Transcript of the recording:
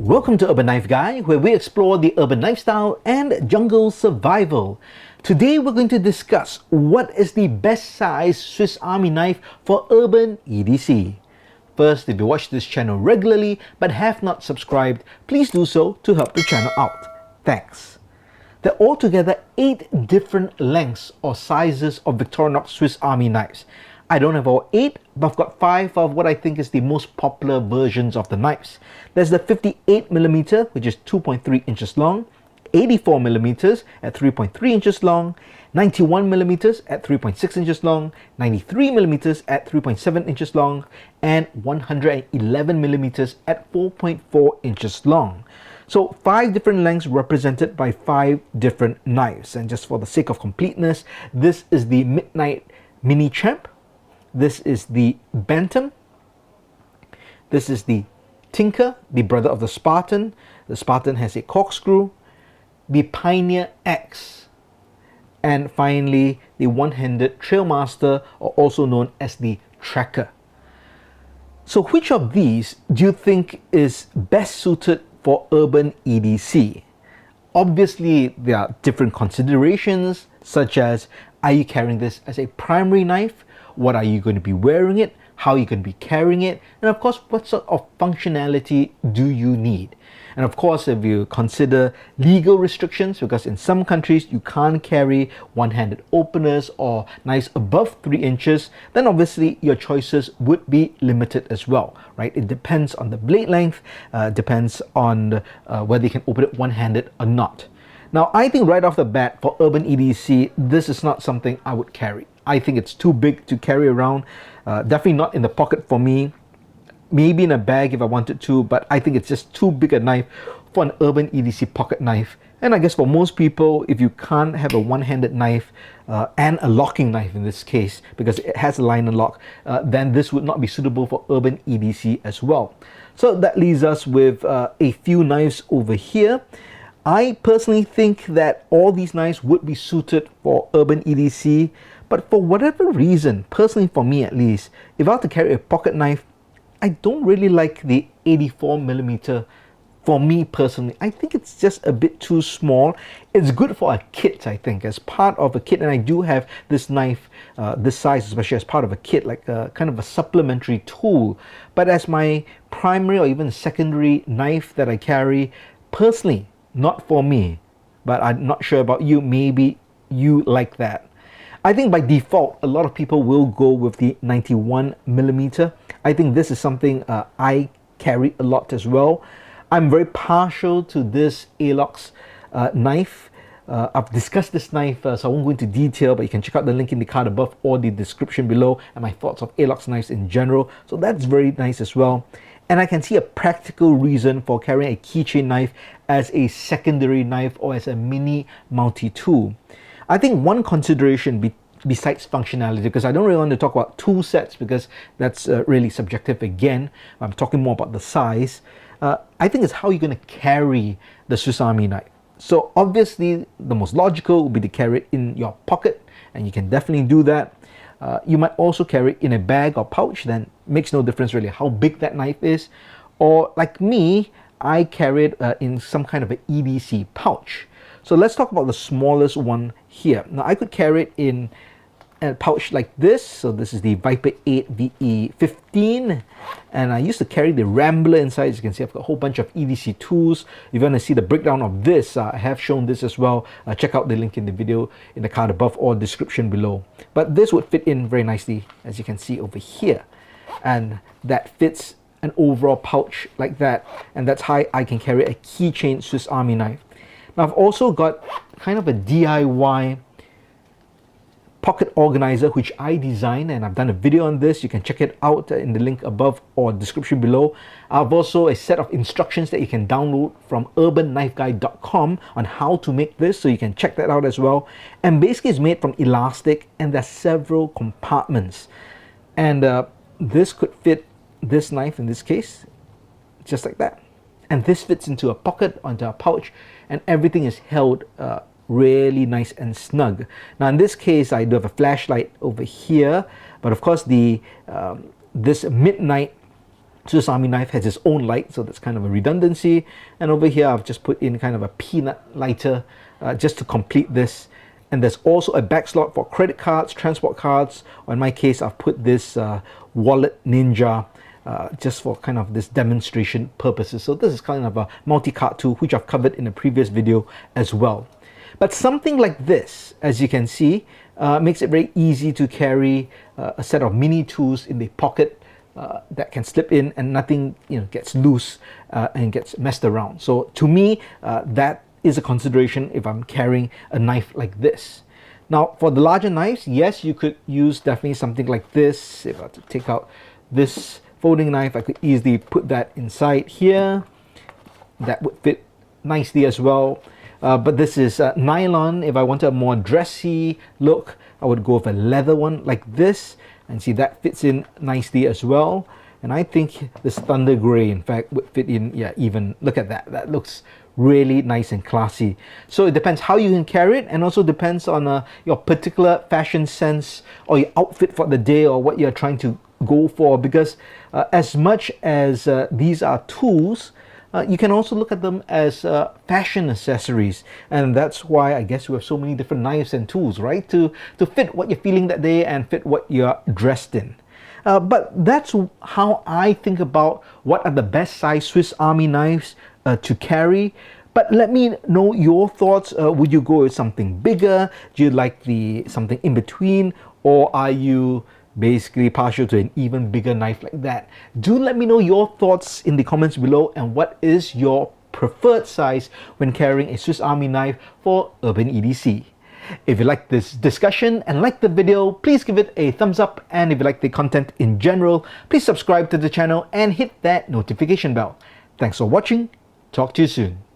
Welcome to Urban Knife Guy, where we explore the urban lifestyle and jungle survival. Today we're going to discuss what is the best size Swiss Army knife for urban EDC. First, if you watch this channel regularly but have not subscribed, please do so to help the channel out. Thanks. There are altogether 8 different lengths or sizes of Victorinox Swiss Army knives. I don't have all 8, but I've got 5 of what I think is the most popular versions of the knives. There's the 58mm, which is 2.3 inches long, 84mm at 3.3 inches long, 91mm at 3.6 inches long, 93mm at 3.7 inches long, and 111mm at 4.4 inches long. So 5 different lengths represented by 5 different knives. And just for the sake of completeness, this is the Midnight Mini Champ. This is the Bantam. This is the Tinker, the brother of the Spartan. The Spartan has a corkscrew. The Pioneer X. And finally, the one-handed Trailmaster, or also known as the Tracker. So which of these do you think is best suited for urban EDC? Obviously, there are different considerations, such as, are you carrying this as a primary knife? What are you going to be wearing it? How are you going to be carrying it? And of course, what sort of functionality do you need? And of course, if you consider legal restrictions, because in some countries you can't carry one-handed openers or knives above 3 inches, then obviously your choices would be limited as well, right? It depends on the blade length, depends on whether you can open it one-handed or not. Now, I think right off the bat for urban EDC, this is not something I would carry. I think it's too big to carry around, definitely not in the pocket for me, maybe in a bag if I wanted to, but I think it's just too big a knife for an urban EDC pocket knife. And I guess for most people, if you can't have a one-handed knife and a locking knife in this case, because it has a liner lock, then this would not be suitable for urban EDC as well. So that leaves us with a few knives over here. I personally think that all these knives would be suited for urban EDC, but for whatever reason, personally for me at least, if I were to carry a pocket knife, I don't really like the 84mm for me personally. I think it's just a bit too small. It's good for a kit, I think, as part of a kit, and I do have this knife, this size, especially as part of a kit, like a kind of a supplementary tool. But as my primary or even secondary knife that I carry, personally, not for me. But I'm not sure about you, maybe you like that. I think by default, a lot of people will go with the 91mm. I think this is something I carry a lot as well. I'm very partial to this Airlocks knife. I've discussed this knife, so I won't go into detail, but you can check out the link in the card above or the description below and my thoughts of Airlocks knives in general. So that's very nice as well. And I can see a practical reason for carrying a keychain knife as a secondary knife or as a mini multi-tool. I think one consideration besides functionality, because I don't really want to talk about tool sets because that's really subjective again. I'm talking more about the size. I think it's how you're going to carry the Swiss Army knife. So obviously the most logical would be to carry it in your pocket, and you can definitely do that. You might also carry it in a bag or pouch, then makes no difference really how big that knife is. Or like me, I carry it in some kind of an EDC pouch. So let's talk about the smallest one here. Now I could carry it in a pouch like this. So this is the Viper 8 VE15, and I used to carry the Rambler inside. As you can see, I've got a whole bunch of EDC tools. If you want to see the breakdown of this, I have shown this as well. Check out the link in the video in the card above or description below. But this would fit in very nicely, as you can see over here, and that fits an overall pouch like that, and that's how I can carry a keychain Swiss Army knife. Now I've also got kind of a DIY pocket organizer which I designed, and I've done a video on this. You can check it out in the link above or description below. I've also a set of instructions that you can download from urbandknifeguy.com on how to make this, so you can check that out as well. And basically it's made from elastic, and there's several compartments, and this could fit this knife in this case, just like that. And this fits into a pocket, onto a pouch, and everything is held really nice and snug. Now in this case, I do have a flashlight over here, but of course the this Midnight Swiss Army knife has its own light, so that's kind of a redundancy. And over here I've just put in kind of a peanut lighter just to complete this. And there's also a back slot for credit cards, transport cards, or in my case I've put this wallet ninja just for kind of this demonstration purposes. So this is kind of a multi-card tool which I've covered in a previous video as well. But something like this, as you can see, makes it very easy to carry a set of mini tools in the pocket that can slip in and nothing gets loose and gets messed around. So to me, that is a consideration if I'm carrying a knife like this. Now for the larger knives, yes, you could use definitely something like this. If I were to take out this folding knife, I could easily put that inside here. That would fit nicely as well. But this is nylon. If I wanted a more dressy look, I would go with a leather one like this, and see that fits in nicely as well. And I think this thunder gray in fact would fit in, yeah, even look at that, that looks really nice and classy. So it depends how you can carry it, and also depends on your particular fashion sense or your outfit for the day or what you're trying to go for, because as much as these are tools, you can also look at them as fashion accessories, and that's why I guess we have so many different knives and tools, right? To fit what you're feeling that day and fit what you're dressed in. But that's how I think about what are the best size Swiss Army knives to carry. But let me know your thoughts. Would you go with something bigger? Do you like something in between? Or are you basically partial to an even bigger knife like that? Do let me know your thoughts in the comments below, and what is your preferred size when carrying a Swiss Army knife for urban EDC. If you like this discussion and like the video, please give it a thumbs up, and if you like the content in general, please subscribe to the channel and hit that notification bell. Thanks for watching. Talk to you soon.